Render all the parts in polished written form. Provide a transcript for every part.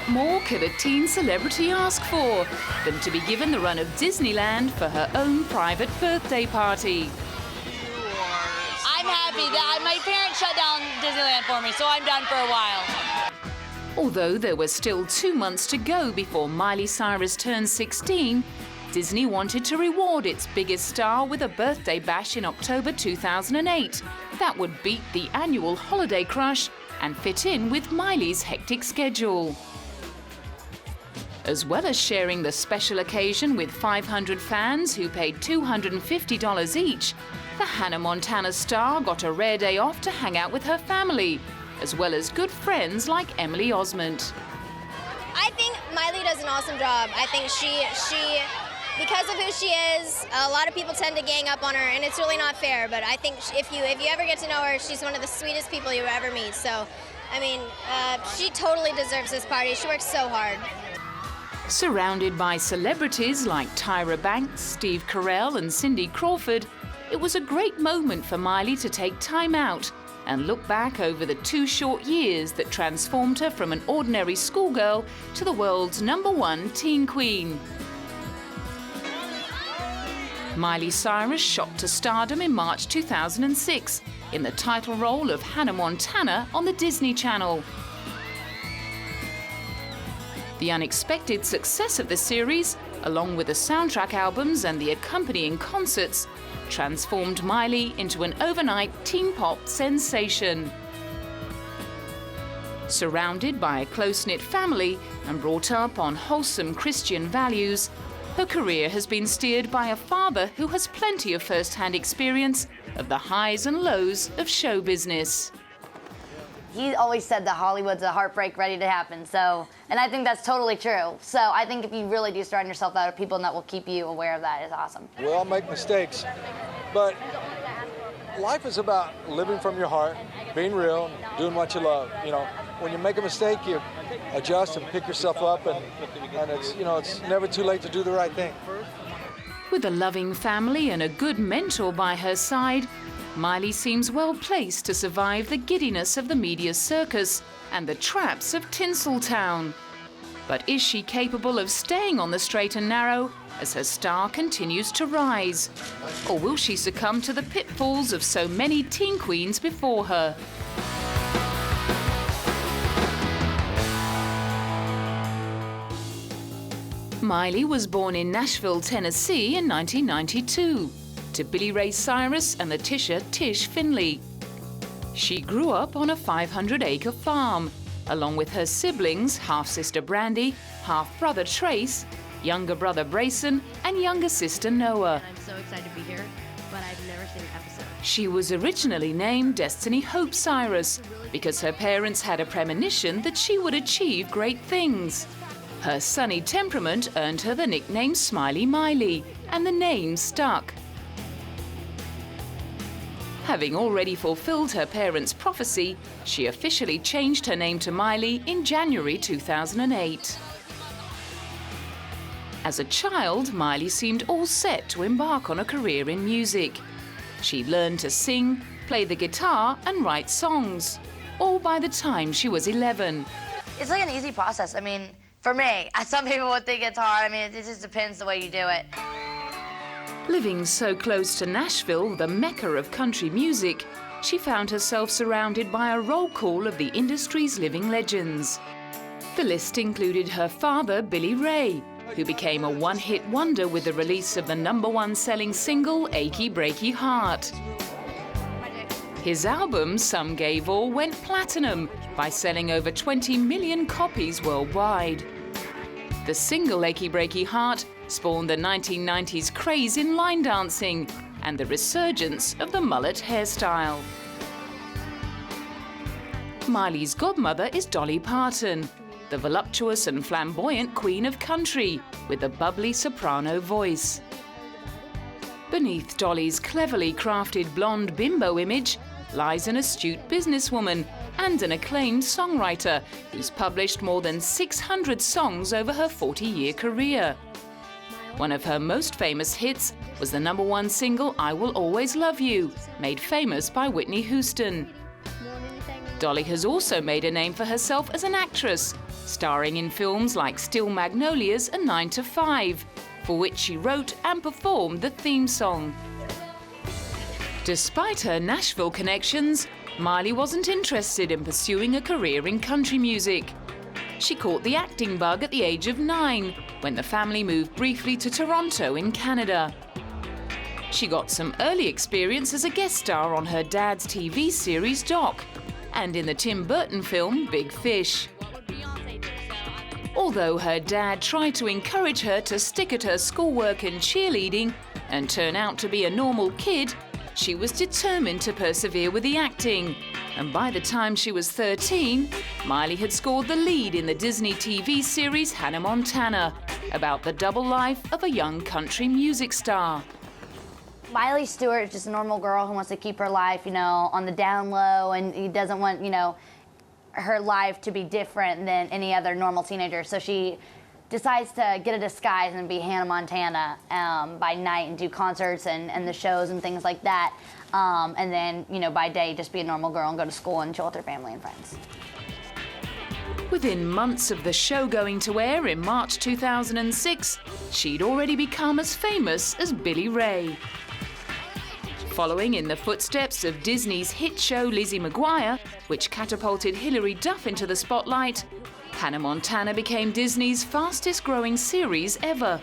What more could a teen celebrity ask for than to be given the run of Disneyland for her own private birthday party? I'm happy that my parents shut down Disneyland for me, so I'm done for a while. Although there were still 2 months to go before Miley Cyrus turned 16, Disney wanted to reward its biggest star with a birthday bash in October 2008 that would beat the annual holiday crush and fit in with Miley's hectic schedule. As well as sharing the special occasion with 500 fans who paid $250 each, the Hannah Montana star got a rare day off to hang out with her family, as well as good friends like Emily Osment. I think Miley does an awesome job. I think she because of who she is, a lot of people tend to gang up on her, and it's really not fair. But I think if you ever get to know her, she's one of the sweetest people you ever meet. So, I mean, she totally deserves this party. She works so hard. Surrounded by celebrities like Tyra Banks, Steve Carell and Cindy Crawford, it was a great moment for Miley to take time out and look back over the 2 short years that transformed her from an ordinary schoolgirl to the world's #1 teen queen. Miley Cyrus shot to stardom in March 2006 in the title role of Hannah Montana on the Disney Channel. The unexpected success of the series, along with the soundtrack albums and the accompanying concerts, transformed Miley into an overnight teen pop sensation. Surrounded by a close-knit family and brought up on wholesome Christian values, her career has been steered by a father who has plenty of first-hand experience of the highs and lows of show business. He always said that Hollywood's a heartbreak ready to happen, and I think that's totally true. So I think if you really do surround yourself out of people that will keep you aware of that is awesome. We all make mistakes, but life is about living from your heart, being real, doing what you love. You know, when you make a mistake, you adjust and pick yourself up, and it's never too late to do the right thing. With a loving family and a good mentor by her side, Miley seems well placed to survive the giddiness of the media circus and the traps of Tinseltown. But is she capable of staying on the straight and narrow as her star continues to rise? Or will she succumb to the pitfalls of so many teen queens before her? Miley was born in Nashville, Tennessee in 1992 to Billy Ray Cyrus and Letitia Tish Finley. She grew up on a 500-acre farm, along with her siblings, half-sister Brandy, half-brother Trace, younger brother Brayson, and younger sister Noah. I'm so excited to be here, but I've never seen an episode. She was originally named Destiny Hope Cyrus because her parents had a premonition that she would achieve great things. Her sunny temperament earned her the nickname Smiley Miley, and the name stuck. Having already fulfilled her parents' prophecy, she officially changed her name to Miley in January 2008. As a child, Miley seemed all set to embark on a career in music. She learned to sing, play the guitar, and write songs, all by the time she was 11. It's like an easy process. I mean, for me, some people would think it's hard. I mean, it just depends the way you do it. Living so close to Nashville, the mecca of country music, she found herself surrounded by a roll call of the industry's living legends. The list included her father, Billy Ray, who became a one-hit wonder with the release of the #1 selling single, Achy Breaky Heart. His album, Some Gave All, went platinum by selling over 20 million copies worldwide. The single, Achy Breaky Heart, spawned the 1990s craze in line dancing and the resurgence of the mullet hairstyle. Miley's godmother is Dolly Parton, the voluptuous and flamboyant queen of country with a bubbly soprano voice. Beneath Dolly's cleverly crafted blonde bimbo image lies an astute businesswoman and an acclaimed songwriter who's published more than 600 songs over her 40-year career. One of her most famous hits was the #1 single, I Will Always Love You, made famous by Whitney Houston. Dolly has also made a name for herself as an actress, starring in films like Still Magnolias and 9 to 5, for which she wrote and performed the theme song. Despite her Nashville connections, Miley wasn't interested in pursuing a career in country music. She caught the acting bug at the age of 9, when the family moved briefly to Toronto in Canada. She got some early experience as a guest star on her dad's TV series Doc, and in the Tim Burton film Big Fish. Although her dad tried to encourage her to stick at her schoolwork and cheerleading and turn out to be a normal kid, she was determined to persevere with the acting. And by the time she was 13, Miley had scored the lead in the Disney TV series Hannah Montana, about the double life of a young country music star. Miley Stewart is just a normal girl who wants to keep her life, on the down low, and he doesn't want, her life to be different than any other normal teenager. So she decides to get a disguise and be Hannah Montana by night and do concerts and the shows and things like that. And then, by day, just be a normal girl and go to school and chill with her family and friends. Within months of the show going to air in March 2006, she'd already become as famous as Billy Ray. Following in the footsteps of Disney's hit show Lizzie McGuire, which catapulted Hilary Duff into the spotlight, Hannah Montana became Disney's fastest-growing series ever.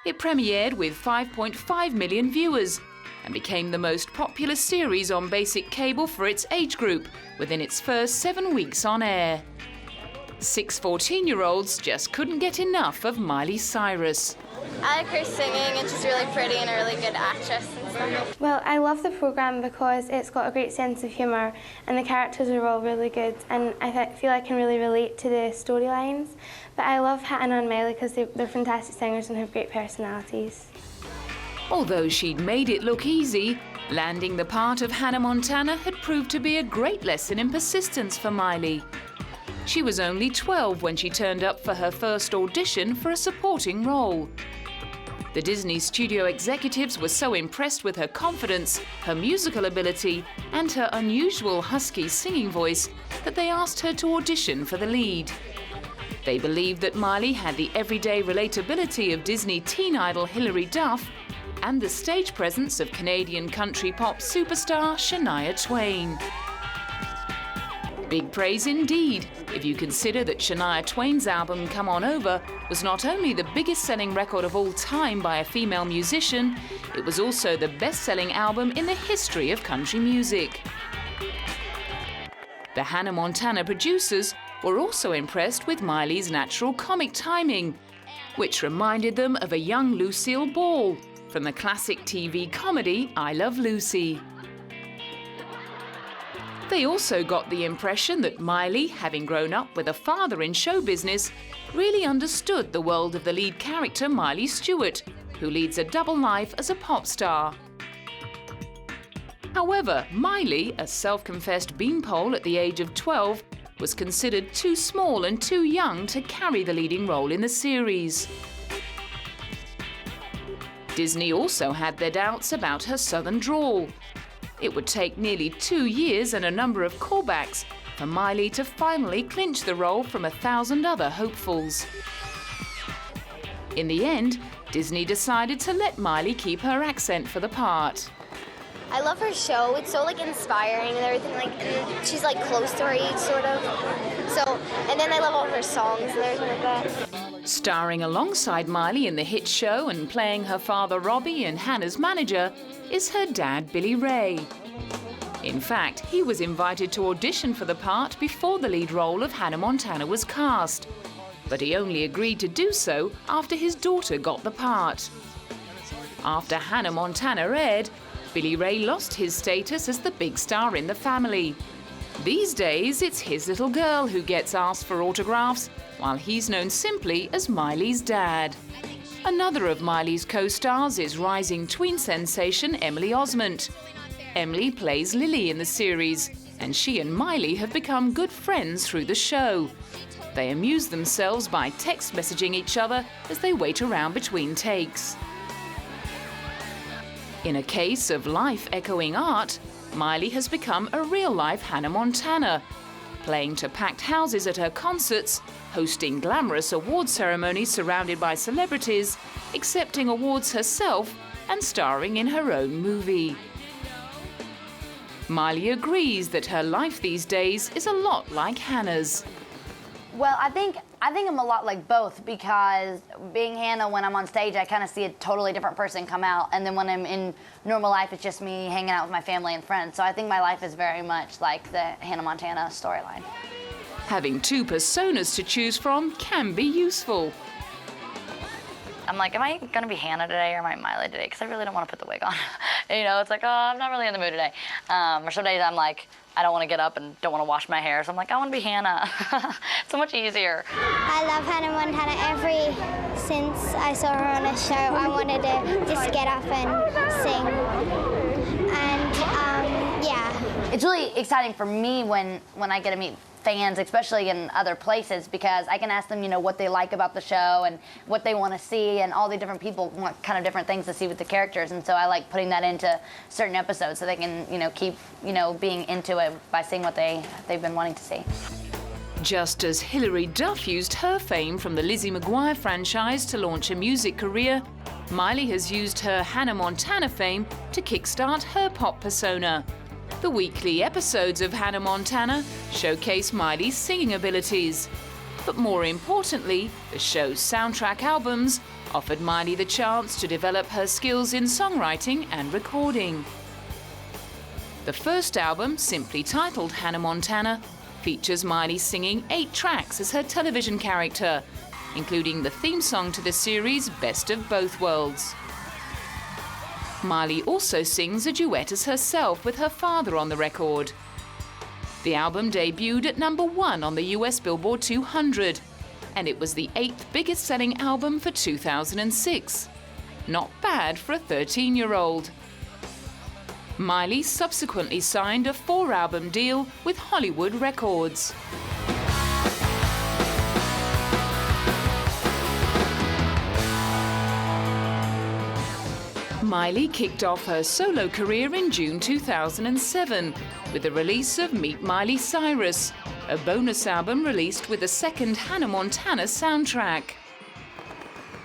It premiered with 5.5 million viewers and became the most popular series on basic cable for its age group within its first 7 weeks on air. 6 14-year-olds just couldn't get enough of Miley Cyrus. I like her singing, and she's really pretty and a really good actress and stuff. Well, I love the programme because it's got a great sense of humour and the characters are all really good, and I feel I can really relate to the storylines. But I love Hannah and Miley because they're fantastic singers and have great personalities. Although she'd made it look easy, landing the part of Hannah Montana had proved to be a great lesson in persistence for Miley. She was only 12 when she turned up for her first audition for a supporting role. The Disney studio executives were so impressed with her confidence, her musical ability, and her unusual husky singing voice that they asked her to audition for the lead. They believed that Miley had the everyday relatability of Disney teen idol Hilary Duff and the stage presence of Canadian country pop superstar Shania Twain. Big praise indeed, if you consider that Shania Twain's album Come On Over was not only the biggest-selling record of all time by a female musician, it was also the best-selling album in the history of country music. The Hannah Montana producers were also impressed with Miley's natural comic timing, which reminded them of a young Lucille Ball from the classic TV comedy I Love Lucy. They also got the impression that Miley, having grown up with a father in show business, really understood the world of the lead character Miley Stewart, who leads a double life as a pop star. However, Miley, a self-confessed beanpole at the age of 12, was considered too small and too young to carry the leading role in the series. Disney also had their doubts about her southern drawl. It would take nearly 2 years and a number of callbacks for Miley to finally clinch the role from 1,000 other hopefuls. In the end, Disney decided to let Miley keep her accent for the part. I love her show. It's so inspiring and everything, and she's close to our age, sort of. So, and then I love all her songs and everything like that. Starring alongside Miley in the hit show and playing her father Robbie and Hannah's manager is her dad Billy Ray. In fact, he was invited to audition for the part before the lead role of Hannah Montana was cast, but he only agreed to do so after his daughter got the part. After Hannah Montana aired, Billy Ray lost his status as the big star in the family. These days, it's his little girl who gets asked for autographs, while he's known simply as Miley's dad. Another of Miley's co-stars is rising tween sensation Emily Osment. Emily plays Lily in the series, and she and Miley have become good friends through the show. They amuse themselves by text messaging each other as they wait around between takes. In a case of life echoing art, Miley has become a real-life Hannah Montana, playing to packed houses at her concerts, hosting glamorous award ceremonies surrounded by celebrities, accepting awards herself, and starring in her own movie. Miley agrees that her life these days is a lot like Hannah's. Well, I think I'm a lot like both, because being Hannah, when I'm on stage, I kind of see a totally different person come out, and then when I'm in normal life, it's just me hanging out with my family and friends. So I think my life is very much like the Hannah Montana storyline. Having two personas to choose from can be useful. I'm like, am I going to be Hannah today or am I Miley today? Because I really don't want to put the wig on. You know, it's like, oh, I'm not really in the mood today. Or some days I'm like, I don't want to get up and don't want to wash my hair. So I'm like, I want to be Hannah. So much easier. I love Hannah Montana. Since I saw her on a show, I wanted to just get up and sing. And yeah. It's really exciting for me when I get to meet fans, especially in other places, because I can ask them, you know, what they like about the show and what they want to see, and all the different people want kind of different things to see with the characters, and so I like putting that into certain episodes so they can, you know, keep, you know, being into it by seeing what they've been wanting to see. Just as Hilary Duff used her fame from the Lizzie McGuire franchise to launch a music career, Miley has used her Hannah Montana fame to kickstart her pop persona. The weekly episodes of Hannah Montana showcase Miley's singing abilities. But more importantly, the show's soundtrack albums offered Miley the chance to develop her skills in songwriting and recording. The first album, simply titled Hannah Montana, features Miley singing 8 tracks as her television character, including the theme song to the series Best of Both Worlds. Miley also sings a duet as herself with her father on the record. The album debuted at #1 on the US Billboard 200, and it was the 8th biggest selling album for 2006. Not bad for a 13-year-old. Miley subsequently signed a 4-album deal with Hollywood Records. Miley kicked off her solo career in June 2007 with the release of Meet Miley Cyrus, a bonus album released with the second Hannah Montana soundtrack.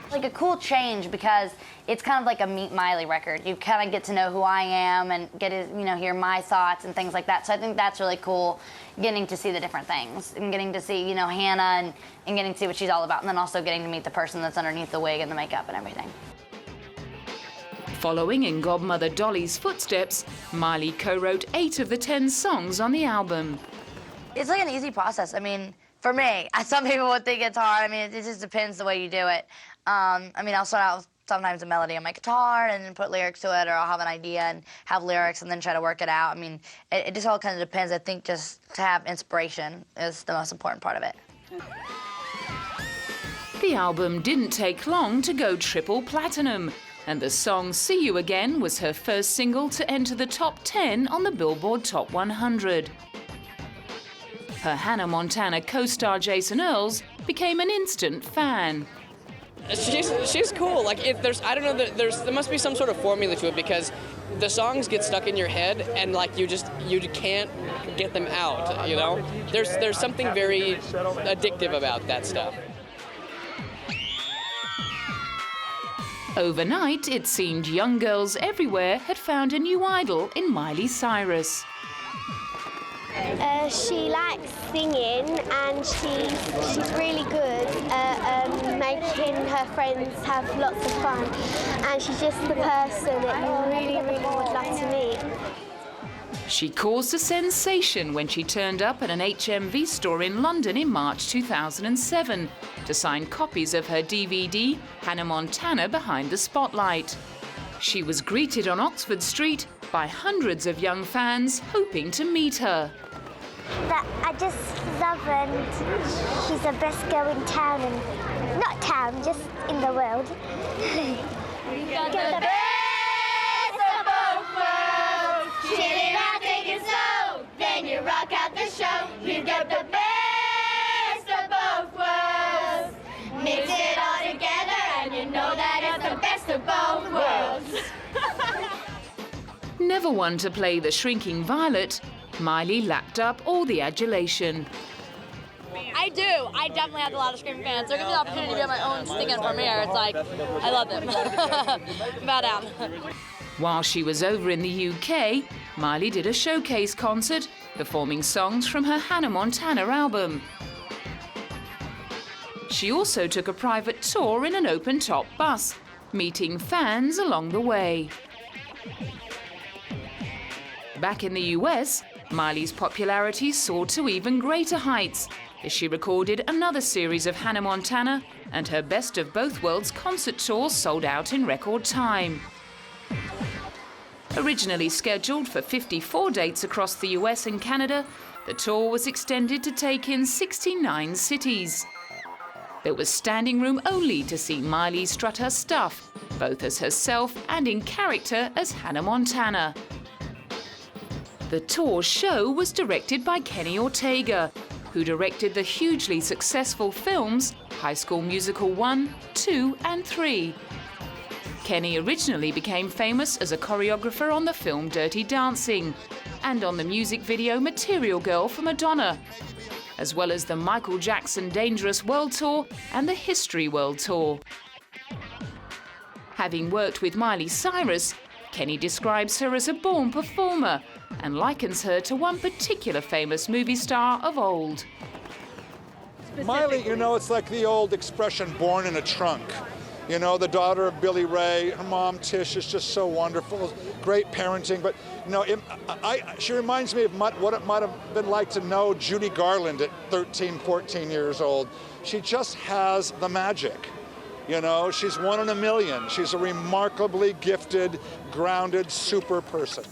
Like a cool change, because it's kind of like a Meet Miley record. You kind of get to know who I am and get to, you know, hear my thoughts and things like that. So I think that's really cool, getting to see the different things and getting to see, you know, Hannah and getting to see what she's all about, and then also getting to meet the person that's underneath the wig and the makeup and everything. Following in godmother Dolly's footsteps, Miley co-wrote 8 of the 10 songs on the album. It's like an easy process. I mean, for me, some people would think it's hard. I mean, it just depends the way you do it. I mean, I'll start out with sometimes a melody on my guitar and then put lyrics to it, or I'll have an idea and have lyrics and then try to work it out. I mean, it just all kind of depends. I think just to have inspiration is the most important part of it. The album didn't take long to go triple platinum, and the song See You Again was her first single to enter the top 10 on the Billboard Top 100. Her Hannah Montana co-star Jason Earls became an instant fan. She's cool. Like, I don't know, there must be some sort of formula to it, because the songs get stuck in your head and like you can't get them out, you know? There's something very addictive about that stuff. Overnight, it seemed young girls everywhere had found a new idol in Miley Cyrus. She likes singing, and she's really good at making her friends have lots of fun, and she's just the person that you really, really would love to meet. She caused a sensation when she turned up at an HMV store in London in March 2007 to sign copies of her DVD, Hannah Montana Behind the Spotlight. She was greeted on Oxford Street by hundreds of young fans hoping to meet her. That I just love her, and she's the best girl in town, and not town, just in the world. Got the best of both worlds, chilling out, taking slow, then you rock out the show. You got the best of both worlds, mix it all together, and you know that it's the best of both worlds. Never one to play the shrinking violet, Miley lapped up all the adulation. I do. I definitely have a lot of screaming fans. They're giving me the opportunity to be at my own stinging premiere. It's like, I love them. Bow down. While she was over in the UK, Miley did a showcase concert, performing songs from her Hannah Montana album. She also took a private tour in an open-top bus, meeting fans along the way. Back in the US, Miley's popularity soared to even greater heights as she recorded another series of Hannah Montana, and her Best of Both Worlds concert tour sold out in record time. Originally scheduled for 54 dates across the US and Canada, the tour was extended to take in 69 cities. There was standing room only to see Miley strut her stuff, both as herself and in character as Hannah Montana. The tour show was directed by Kenny Ortega, who directed the hugely successful films High School Musical 1, 2 and 3. Kenny originally became famous as a choreographer on the film Dirty Dancing and on the music video Material Girl for Madonna, as well as the Michael Jackson Dangerous World Tour and the History World Tour. Having worked with Miley Cyrus, Kenny describes her as a born performer and likens her to one particular famous movie star of old. Miley, you know, it's like the old expression, born in a trunk. You know, the daughter of Billy Ray, her mom Tish is just so wonderful, great parenting. But you know, she reminds me of what it might have been like to know Judy Garland at 13, 14 years old. She just has the magic. You know, she's one in a million. She's a remarkably gifted, grounded, super person.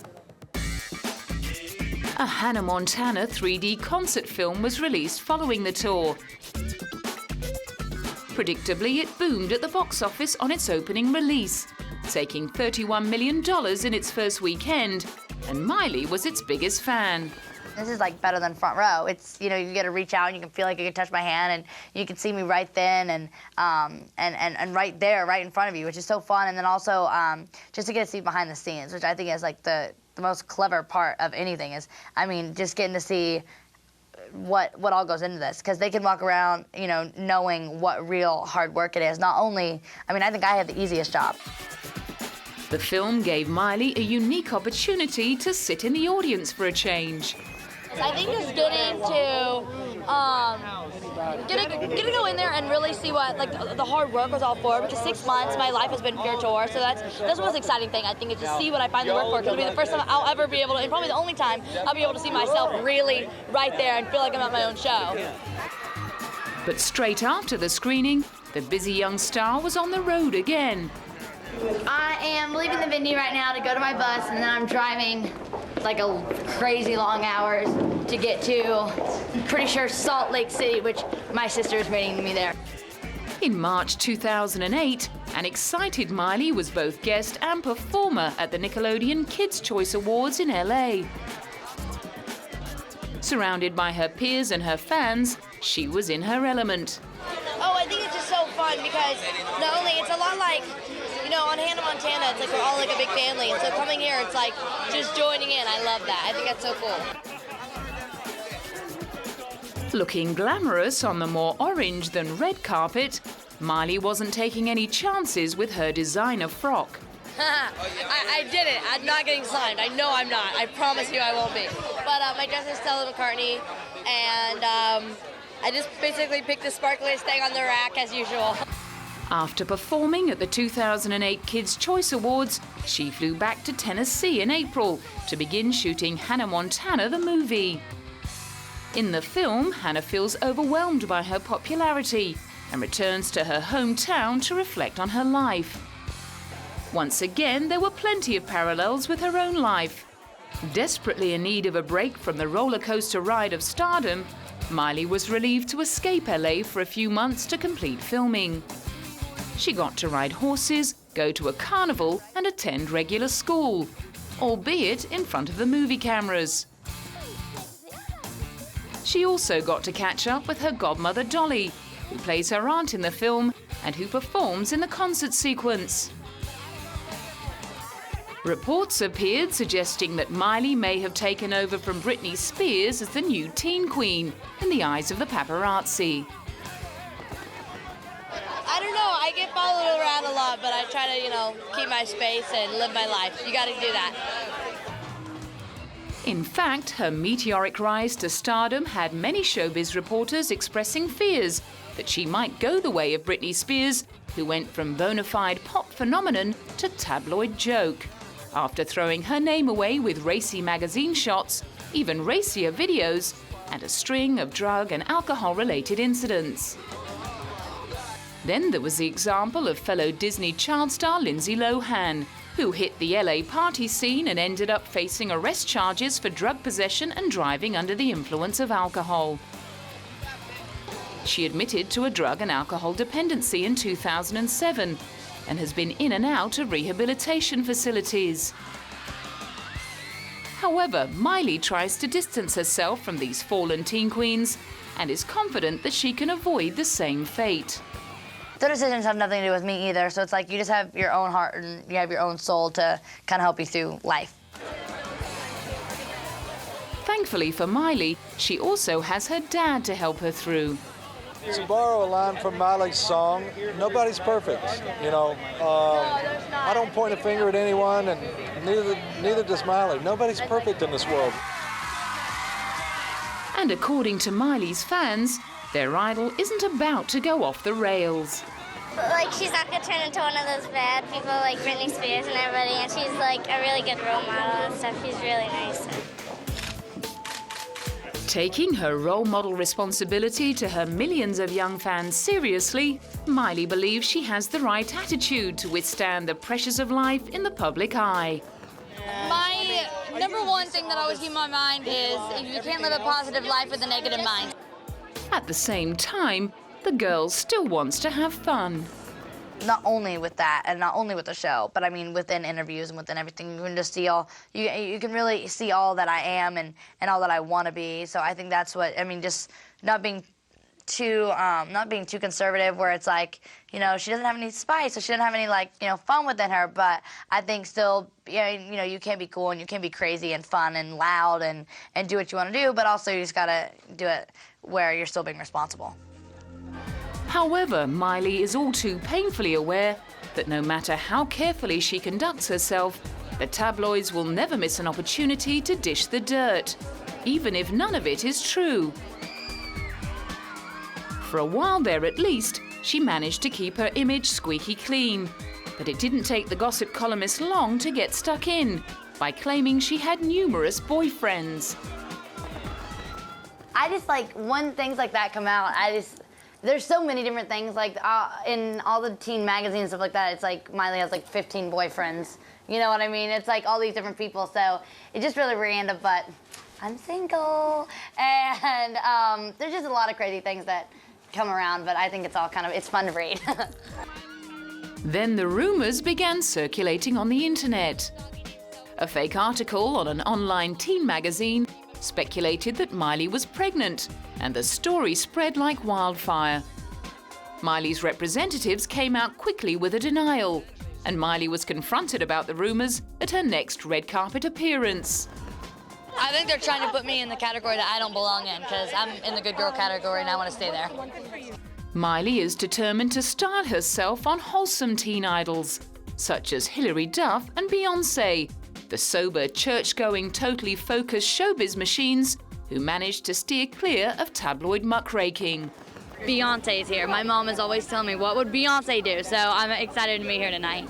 A Hannah Montana 3D concert film was released following the tour. Predictably, it boomed at the box office on its opening release, taking $31 million in its first weekend, and Miley was its biggest fan. This is like better than front row. It's, you know, you get to reach out and you can feel like you can touch my hand and you can see me right then and right there, right in front of you, which is so fun. And then also just to get a seat behind the scenes, which I think is like the most clever part of anything is, I mean, just getting to see what all goes into this, because they can walk around, you know, knowing what real hard work it is. Not only, I mean, I think I have the easiest job. The film gave Miley a unique opportunity to sit in the audience for a change. I think just getting to go in there and really see what the hard work was all for, because 6 months my life has been pure tour, so that's the most exciting thing I think, is to see what I find the work for, because it'll be the first time I'll ever be able to, and probably the only time I'll be able to see myself really right there and feel like I'm at my own show. But straight after the screening, the busy young star was on the road again. I am leaving the venue right now to go to my bus, and then I'm driving like a crazy long hours to get to, pretty sure, Salt Lake City, which my sister is waiting me there. In March 2008, an excited Miley was both guest and performer at the Nickelodeon Kids' Choice Awards in LA. Surrounded by her peers and her fans, she was in her element. Oh, I think it's just so fun because not only, it's a lot like, you know, on Hannah Montana, it's like we're all like a big family. And so coming here, it's like just joining in. I love that. I think that's so cool. Looking glamorous on the more orange than red carpet, Miley wasn't taking any chances with her designer frock. I did it. I'm not getting signed. I know I'm not. I promise you I won't be. But my dress is Stella McCartney, and I just basically picked the sparkliest thing on the rack as usual. After performing at the 2008 Kids' Choice Awards, she flew back to Tennessee in April to begin shooting Hannah Montana the movie. In the film, Hannah feels overwhelmed by her popularity and returns to her hometown to reflect on her life. Once again, there were plenty of parallels with her own life. Desperately in need of a break from the roller coaster ride of stardom, Miley was relieved to escape LA for a few months to complete filming. She got to ride horses, go to a carnival, and attend regular school, albeit in front of the movie cameras. She also got to catch up with her godmother Dolly, who plays her aunt in the film and who performs in the concert sequence. Reports appeared suggesting that Miley may have taken over from Britney Spears as the new teen queen in the eyes of the paparazzi. I don't know, I get followed around a lot, but I try to, keep my space and live my life. You gotta do that. In fact, her meteoric rise to stardom had many showbiz reporters expressing fears that she might go the way of Britney Spears, who went from bona fide pop phenomenon to tabloid joke, after throwing her name away with racy magazine shots, even racier videos, and a string of drug and alcohol-related incidents. Then there was the example of fellow Disney child star Lindsay Lohan, who hit the LA party scene and ended up facing arrest charges for drug possession and driving under the influence of alcohol. She admitted to a drug and alcohol dependency in 2007 and has been in and out of rehabilitation facilities. However, Miley tries to distance herself from these fallen teen queens and is confident that she can avoid the same fate. Their decisions have nothing to do with me either, so it's like you just have your own heart and you have your own soul to kind of help you through life. Thankfully for Miley, she also has her dad to help her through. To borrow a line from Miley's song, nobody's perfect. I don't point a finger at anyone, and neither does Miley. Nobody's perfect in this world. And according to Miley's fans, their idol isn't about to go off the rails. Like, she's not going to turn into one of those bad people like Britney Spears and everybody, and she's like a really good role model and stuff. She's really nice. Taking her role model responsibility to her millions of young fans seriously, Miley believes she has the right attitude to withstand the pressures of life in the public eye. My number one thing that always keeps my mind is you can't live a positive life with a negative mind. At the same time, the girl still wants to have fun. Not only with that and not only with the show, but I mean within interviews and within everything, you can just see you can really see all that I am and all that I want to be. So I think that's what, just not being too conservative where it's like, she doesn't have any spice, so she doesn't have any fun within her, but I think still, you can be cool and you can be crazy and fun and loud and do what you want to do, but also you just gotta do it where you're still being responsible. However, Miley is all too painfully aware that no matter how carefully she conducts herself, the tabloids will never miss an opportunity to dish the dirt, even if none of it is true. For a while there at least, she managed to keep her image squeaky clean, but it didn't take the gossip columnist long to get stuck in by claiming she had numerous boyfriends. I just when things like that come out, there's so many different things, in all the teen magazines and stuff like that, it's like Miley has 15 boyfriends. You know what I mean? It's all these different people, so it's just really random, but I'm single. And there's just a lot of crazy things that come around, but I think it's all it's fun to read. Then the rumors began circulating on the internet. A fake article on an online teen magazine speculated that Miley was pregnant, and the story spread like wildfire. Miley's representatives came out quickly with a denial, and Miley was confronted about the rumors at her next red carpet appearance. I think they're trying to put me in the category that I don't belong in, because I'm in the good girl category and I want to stay there. Miley is determined to style herself on wholesome teen idols, such as Hilary Duff and Beyoncé, the sober, church-going, totally focused showbiz machines who managed to steer clear of tabloid muckraking. Beyonce's here. My mom is always telling me, what would Beyonce do? So I'm excited to be here tonight.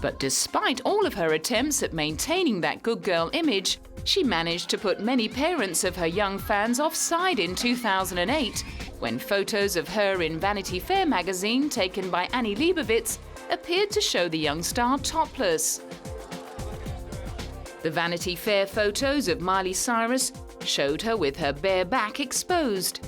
But despite all of her attempts at maintaining that good girl image, she managed to put many parents of her young fans offside in 2008, when photos of her in Vanity Fair magazine taken by Annie Leibovitz appeared to show the young star topless. The Vanity Fair photos of Miley Cyrus showed her with her bare back exposed.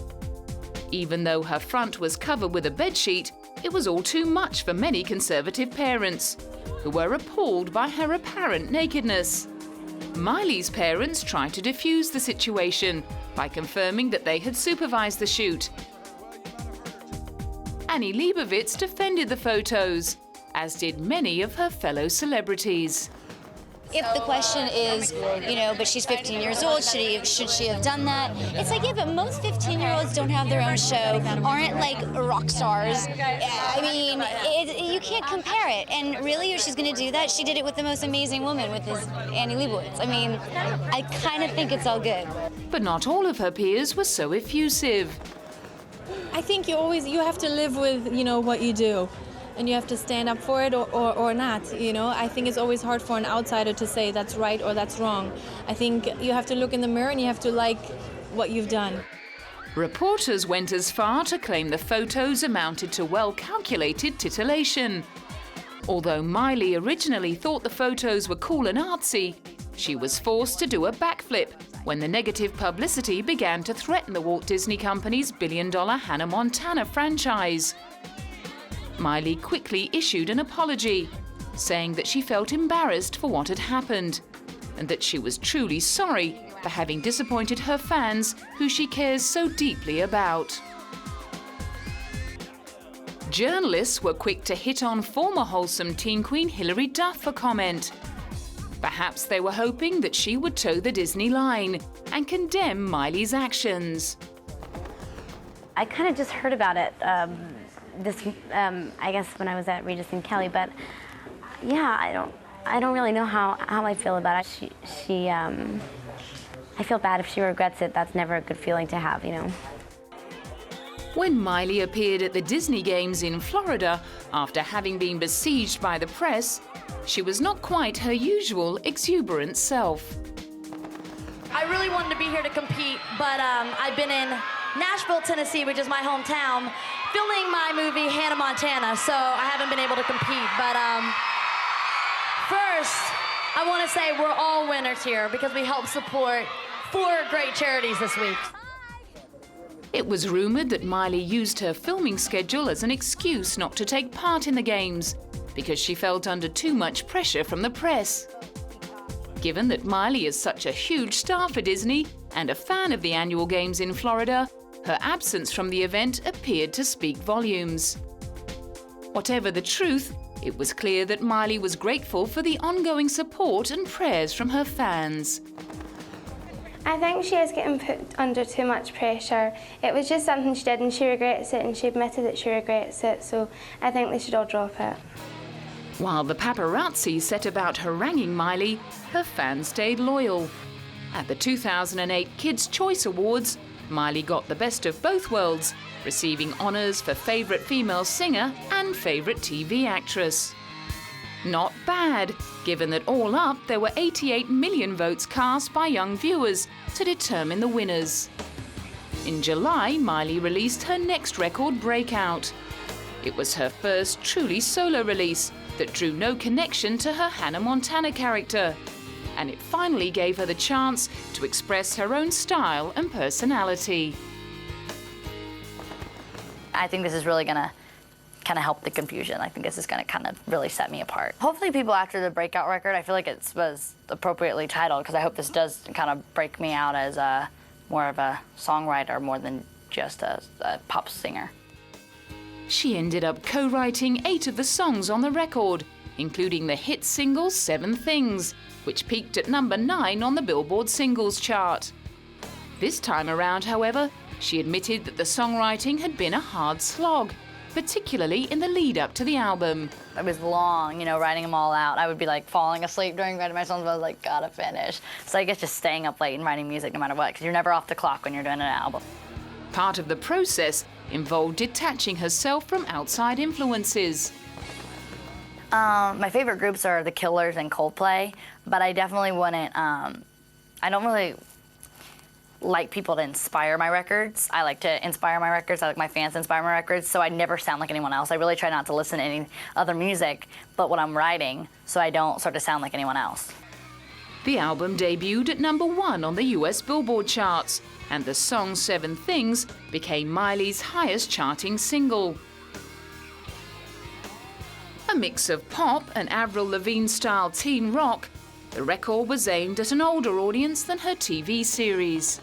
Even though her front was covered with a bedsheet, it was all too much for many conservative parents, who were appalled by her apparent nakedness. Miley's parents tried to defuse the situation by confirming that they had supervised the shoot. Annie Leibovitz defended the photos, as did many of her fellow celebrities. if the question is, you know, but she's 15 years old, should she have done that? It's like, yeah, but most 15-year-olds don't have their own show, aren't like rock stars. I mean, you can't compare it. And really, if she's going to do that, she did it with the most amazing woman, with this Annie Leibovitz. I mean, I kind of think it's all good. But not all of her peers were so effusive. I think you have to live with, you know, what you do. And you have to stand up for it or not, you know. I think it's always hard for an outsider to say that's right or that's wrong. I think you have to look in the mirror and you have to like what you've done. Reporters went as far to claim the photos amounted to well-calculated titillation. Although Miley originally thought the photos were cool and artsy, she was forced to do a backflip when the negative publicity began to threaten the Walt Disney Company's billion-dollar Hannah Montana franchise. Miley quickly issued an apology, saying that she felt embarrassed for what had happened and that she was truly sorry for having disappointed her fans who she cares so deeply about. Journalists were quick to hit on former wholesome teen queen Hilary Duff for comment. Perhaps they were hoping that she would toe the Disney line and condemn Miley's actions. I kind of just heard about it I guess when I was at Regis and Kelly, but yeah, I don't really know how I feel about it. I feel bad if she regrets it. That's never a good feeling to have, you know. When Miley appeared at the Disney Games in Florida after having been besieged by the press, she was not quite her usual exuberant self. I really wanted to be here to compete, but I've been in Nashville, Tennessee, which is my hometown, filming my movie Hannah Montana, so I haven't been able to compete. But first, I want to say we're all winners here because we help support 4 great charities this week. It was rumored that Miley used her filming schedule as an excuse not to take part in the games because she felt under too much pressure from the press. Given that Miley is such a huge star for Disney and a fan of the annual games in Florida, her absence from the event appeared to speak volumes. Whatever the truth, it was clear that Miley was grateful for the ongoing support and prayers from her fans. I think she is getting put under too much pressure. It was just something she did and she regrets it and she admitted that she regrets it, so I think they should all drop it. While the paparazzi set about haranguing Miley, her fans stayed loyal. At the 2008 Kids' Choice Awards, Miley got the best of both worlds, receiving honours for favourite female singer and favourite TV actress. Not bad, given that all up there were 88 million votes cast by young viewers to determine the winners. In July, Miley released her next record, Breakout. It was her first truly solo release that drew no connection to her Hannah Montana character, and it finally gave her the chance to express her own style and personality. I think this is really gonna kind of help the confusion. I think this is gonna kind of really set me apart. Hopefully people after the Breakout record, I feel like it was appropriately titled because I hope this does kind of break me out as more of a songwriter more than just a pop singer. She ended up co-writing 8 of the songs on the record, including the hit single 7 Things, which peaked at number 9 on the Billboard singles chart. This time around, however, she admitted that the songwriting had been a hard slog, particularly in the lead-up to the album. It was long, you know, writing them all out. I would be like falling asleep during writing my songs, but I was like, gotta finish. So I guess just staying up late and writing music no matter what, because you're never off the clock when you're doing an album. Part of the process involved detaching herself from outside influences. My favorite groups are The Killers and Coldplay, but I definitely wouldn't, I don't really like people to inspire my records. I like to inspire my records. I like my fans to inspire my records, so I never sound like anyone else. I really try not to listen to any other music but what I'm writing, so I don't sort of sound like anyone else. The album debuted at number 1 on the US Billboard charts, and the song 7 Things became Miley's highest charting single. A mix of pop and Avril Lavigne-style teen rock, the record was aimed at an older audience than her TV series.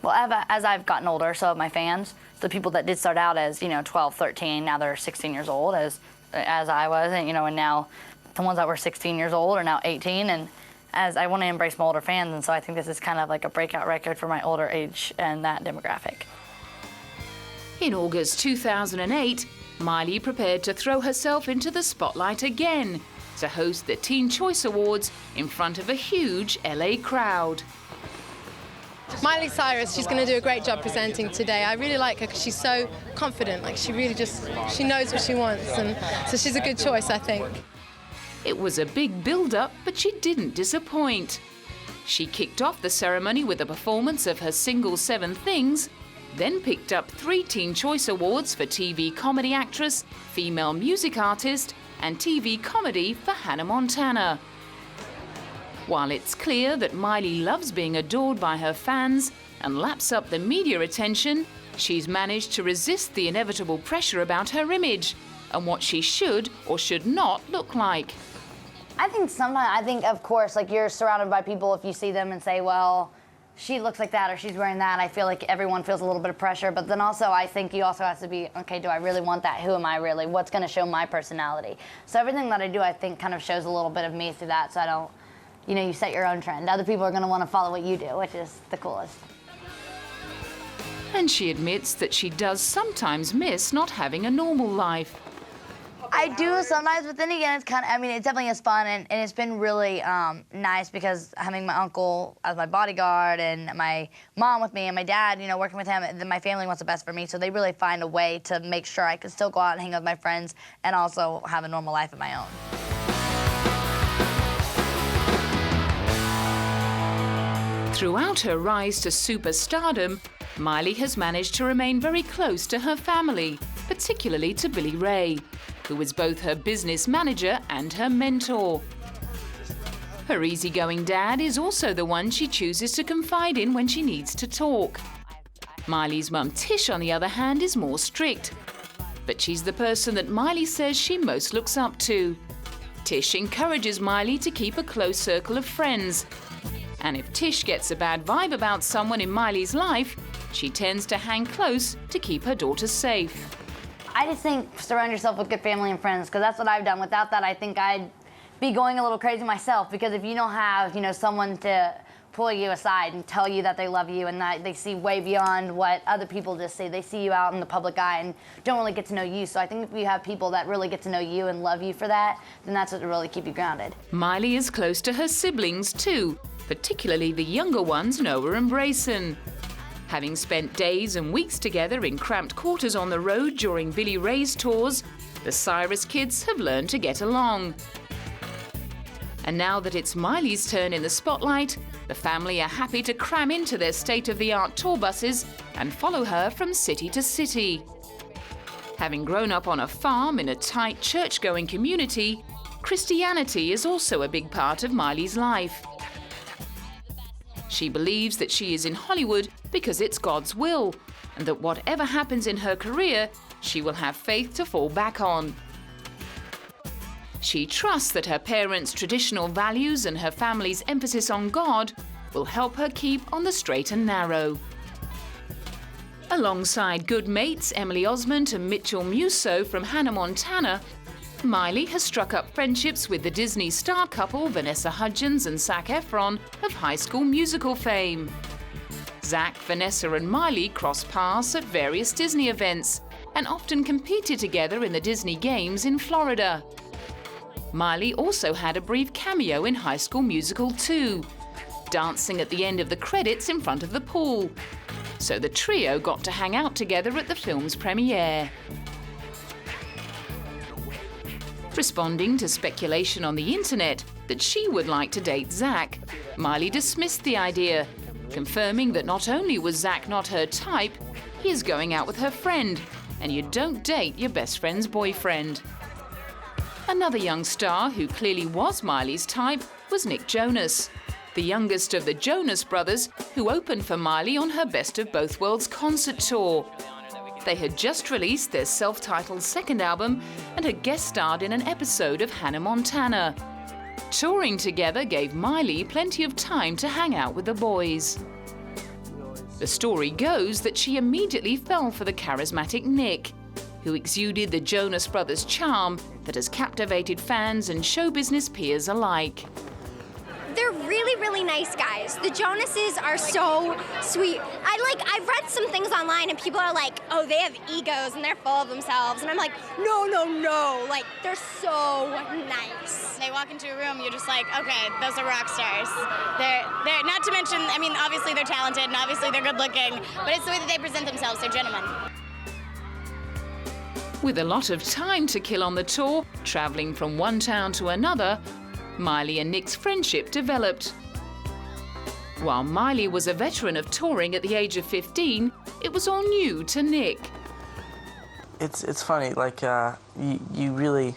Well, as I've gotten older, so have my fans. The people that did start out as, 12, 13, now they're 16 years old, as I was, and now the ones that were 16 years old are now 18, and as I want to embrace my older fans, and so I think this is kind of like a breakout record for my older age and that demographic. In August 2008, Miley prepared to throw herself into the spotlight again to host the Teen Choice Awards in front of a huge LA crowd. Miley Cyrus, she's going to do a great job presenting today. I really like her because she's so confident, like she really she knows what she wants, and so she's a good choice, I think. It was a big build-up, but she didn't disappoint. She kicked off the ceremony with a performance of her single 7 Things, then picked up 3 Teen Choice Awards for TV Comedy Actress, Female Music Artist, and TV Comedy for Hannah Montana. While it's clear that Miley loves being adored by her fans and laps up the media attention, she's managed to resist the inevitable pressure about her image and what she should or should not look like. I think of course, like, you're surrounded by people, if you see them and say, well, she looks like that or she's wearing that, I feel like everyone feels a little bit of pressure. But then also, I think you also have to be, okay, do I really want that? Who am I really? What's going to show my personality? So everything that I do, I think, kind of shows a little bit of me through that, so I don't, you set your own trend. Other people are going to want to follow what you do, which is the coolest. And she admits that she does sometimes miss not having a normal life. I do sometimes, but then again, it's it definitely is fun, and it's been really nice because having my uncle as my bodyguard and my mom with me and my dad, working with him, then my family wants the best for me, so they really find a way to make sure I can still go out and hang out with my friends and also have a normal life of my own. Throughout her rise to superstardom, Miley has managed to remain very close to her family, particularly to Billy Ray, who is both her business manager and her mentor. Her easygoing dad is also the one she chooses to confide in when she needs to talk. Miley's mum Tish, on the other hand, is more strict, but she's the person that Miley says she most looks up to. Tish encourages Miley to keep a close circle of friends, and if Tish gets a bad vibe about someone in Miley's life, she tends to hang close to keep her daughter safe. I just think surround yourself with good family and friends, because that's what I've done. Without that, I think I'd be going a little crazy myself, because if you don't have, someone to pull you aside and tell you that they love you and that they see way beyond what other people just see. They see you out in the public eye and don't really get to know you. So I think if you have people that really get to know you and love you for that, then that's what will really keep you grounded. Miley is close to her siblings too, particularly the younger ones, Noah and Brayson. Having spent days and weeks together in cramped quarters on the road during Billy Ray's tours, the Cyrus kids have learned to get along. And now that it's Miley's turn in the spotlight, the family are happy to cram into their state-of-the-art tour buses and follow her from city to city. Having grown up on a farm in a tight church-going community, Christianity is also a big part of Miley's life. She believes that she is in Hollywood because it's God's will, and that whatever happens in her career, she will have faith to fall back on. She trusts that her parents' traditional values and her family's emphasis on God will help her keep on the straight and narrow. Alongside good mates Emily Osment and Mitchell Musso from Hannah Montana, Miley has struck up friendships with the Disney star couple Vanessa Hudgens and Zac Efron of High School Musical fame. Zac, Vanessa and Miley cross paths at various Disney events and often competed together in the Disney Games in Florida. Miley also had a brief cameo in High School Musical 2, dancing at the end of the credits in front of the pool. So the trio got to hang out together at the film's premiere. Responding to speculation on the internet that she would like to date Zac, Miley dismissed the idea, confirming that not only was Zac not her type, he is going out with her friend, and you don't date your best friend's boyfriend. Another young star who clearly was Miley's type was Nick Jonas, the youngest of the Jonas Brothers, who opened for Miley on her Best of Both Worlds concert tour. They had just released their self-titled second album and had guest starred in an episode of Hannah Montana. Touring together gave Miley plenty of time to hang out with the boys. The story goes that she immediately fell for the charismatic Nick. who exuded the Jonas Brothers charm that has captivated fans and show business peers alike. They're really, really nice guys. The Jonases are so sweet. I've read some things online and people are like, oh, they have egos and they're full of themselves. And I'm like, no, no, no. Like, they're so nice. They walk into a room, you're just like, okay, those are rock stars. They're not to mention, I mean, obviously they're talented and obviously they're good looking, but it's the way that they present themselves. They're gentlemen. With a lot of time to kill on the tour, traveling from one town to another, Miley and Nick's friendship developed. While Miley was a veteran of touring at the age of 15, it was all new to Nick. It's funny, like you really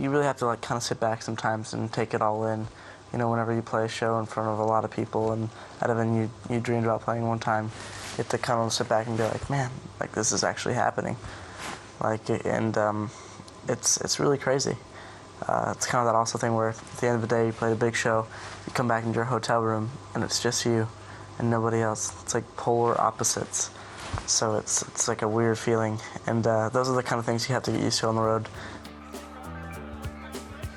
have to like kind of sit back sometimes and take it all in. You know, whenever you play a show in front of a lot of people and at a venue you dreamed about playing one time, you have to kind of sit back and be like, man, like this is actually happening. Like, and it's really crazy. It's kind of that also thing where at the end of the day you play a big show, you come back into your hotel room and it's just you and nobody else. It's like polar opposites. So it's like a weird feeling, and those are the kind of things you have to get used to on the road.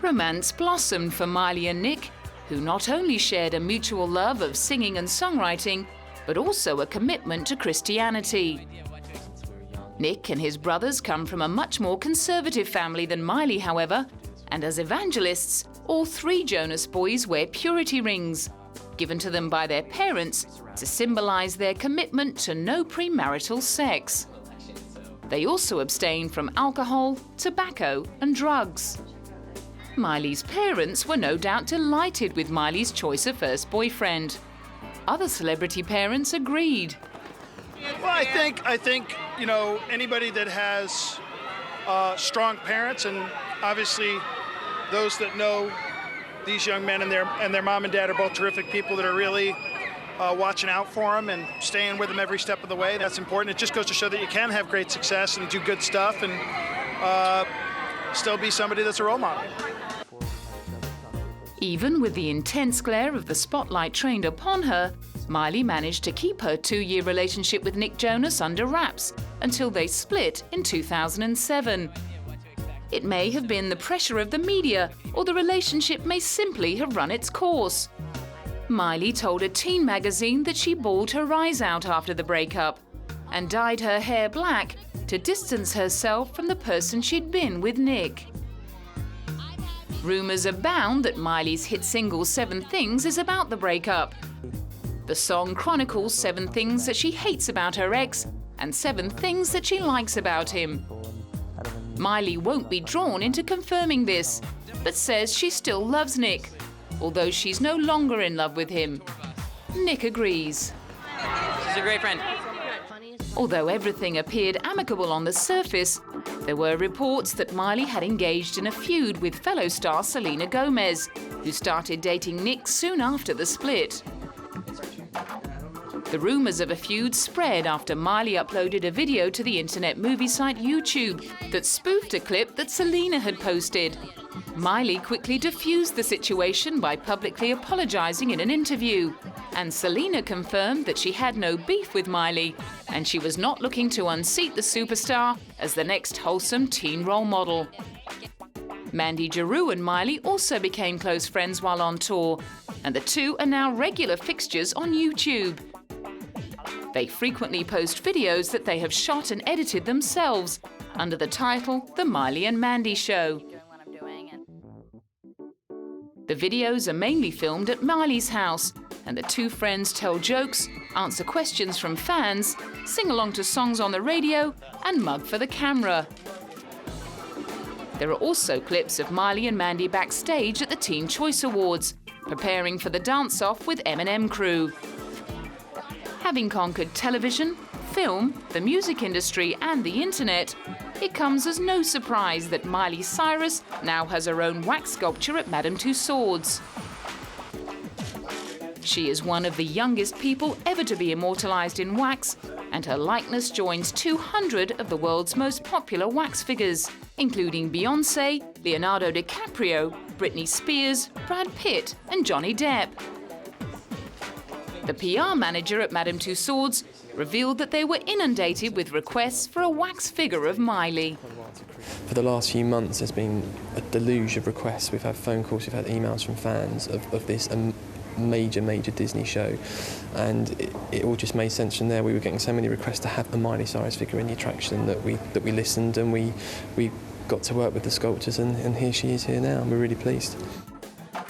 Romance blossomed for Miley and Nick, who not only shared a mutual love of singing and songwriting, but also a commitment to Christianity. Nick and his brothers come from a much more conservative family than Miley, however, and as evangelists, all three Jonas boys wear purity rings, given to them by their parents to symbolize their commitment to no premarital sex. They also abstain from alcohol, tobacco, and drugs. Miley's parents were no doubt delighted with Miley's choice of first boyfriend. Other celebrity parents agreed. Well, I think you know, anybody that has strong parents, and obviously those that know these young men and their mom and dad are both terrific people that are really watching out for them and staying with them every step of the way. That's important. It just goes to show that you can have great success and do good stuff and still be somebody that's a role model. Even with the intense glare of the spotlight trained upon her, Miley managed to keep her 2-year relationship with Nick Jonas under wraps until they split in 2007. It may have been the pressure of the media, or the relationship may simply have run its course. Miley told a teen magazine that she bawled her eyes out after the breakup and dyed her hair black to distance herself from the person she'd been with Nick. Rumours abound that Miley's hit single 7 Things is about the breakup. The song chronicles 7 things that she hates about her ex and 7 things that she likes about him. Miley won't be drawn into confirming this, but says she still loves Nick, although she's no longer in love with him. Nick agrees. She's a great friend. Although everything appeared amicable on the surface, there were reports that Miley had engaged in a feud with fellow star Selena Gomez, who started dating Nick soon after the split. The rumours of a feud spread after Miley uploaded a video to the internet movie site YouTube that spoofed a clip that Selena had posted. Miley quickly diffused the situation by publicly apologising in an interview, and Selena confirmed that she had no beef with Miley and she was not looking to unseat the superstar as the next wholesome teen role model. Mandy Giroux and Miley also became close friends while on tour, and the two are now regular fixtures on YouTube. They frequently post videos that they have shot and edited themselves under the title The Miley and Mandy Show. The videos are mainly filmed at Miley's house, and the two friends tell jokes, answer questions from fans, sing along to songs on the radio, and mug for the camera. There are also clips of Miley and Mandy backstage at the Teen Choice Awards, preparing for the dance-off with M&M crew. Having conquered television, film, the music industry and the internet, it comes as no surprise that Miley Cyrus now has her own wax sculpture at Madame Tussauds. She is one of the youngest people ever to be immortalised in wax, and her likeness joins 200 of the world's most popular wax figures, including Beyoncé, Leonardo DiCaprio, Britney Spears, Brad Pitt and Johnny Depp. The PR manager at Madame Tussauds revealed that they were inundated with requests for a wax figure of Miley. For the last few months, there's been a deluge of requests. We've had phone calls, we've had emails from fans of this major Disney show, and it all just made sense from there. We were getting so many requests to have a Miley Cyrus figure in the attraction that we listened, and we got to work with the sculptors, and here she is here now, and we're really pleased.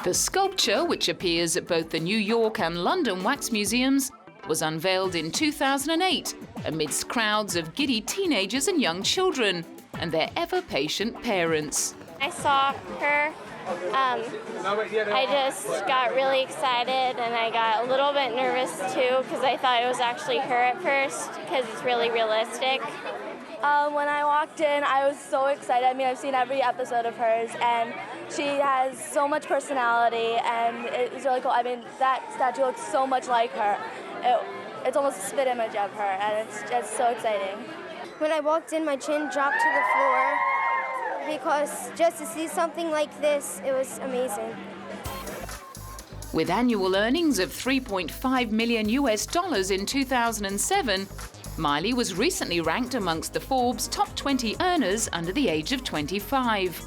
The sculpture, which appears at both the New York and London wax museums, was unveiled in 2008 amidst crowds of giddy teenagers and young children and their ever-patient parents. I saw her. I just got really excited, and I got a little bit nervous too because I thought it was actually her at first because it's really realistic. When I walked in, I was so excited. I mean, I've seen every episode of hers, and she has so much personality, and it was really cool. I mean, that statue looks so much like her. It's almost a spit image of her, and it's so exciting. When I walked in, my chin dropped to the floor because just to see something like this, it was amazing. With annual earnings of $3.5 million in 2007, Miley was recently ranked amongst the Forbes top 20 earners under the age of 25.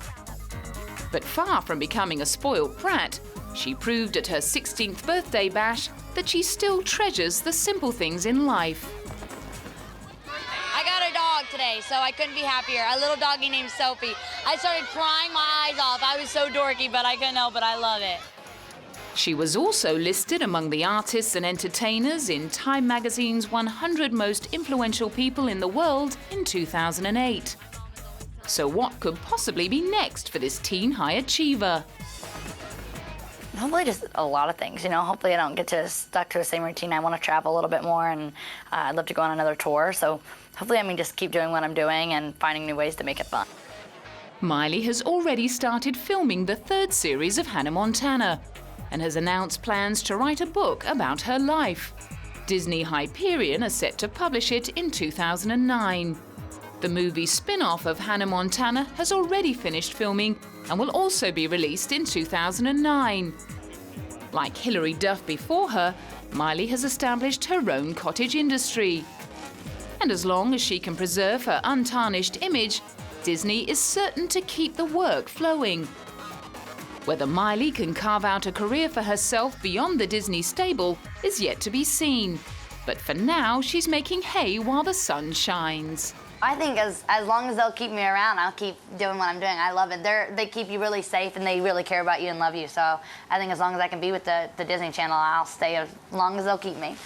But far from becoming a spoiled brat, she proved at her 16th birthday bash that she still treasures the simple things in life. I got a dog today, so I couldn't be happier. A little doggy named Sophie. I started crying my eyes off. I was so dorky, but I couldn't help it. I love it. She was also listed among the artists and entertainers in Time magazine's 100 most influential people in the world in 2008. So what could possibly be next for this teen high achiever? Hopefully just a lot of things, hopefully I don't get stuck to the same routine. I want to travel a little bit more, and I'd love to go on another tour. So hopefully just keep doing what I'm doing and finding new ways to make it fun. Miley has already started filming the third series of Hannah Montana and has announced plans to write a book about her life. Disney Hyperion are set to publish it in 2009. The movie spin-off of Hannah Montana has already finished filming and will also be released in 2009. Like Hilary Duff before her, Miley has established her own cottage industry. And as long as she can preserve her untarnished image, Disney is certain to keep the work flowing. Whether Miley can carve out a career for herself beyond the Disney stable is yet to be seen. But for now, she's making hay while the sun shines. I think as long as they'll keep me around, I'll keep doing what I'm doing. I love it. They keep you really safe, and they really care about you and love you. So I think as long as I can be with the Disney Channel, I'll stay as long as they'll keep me.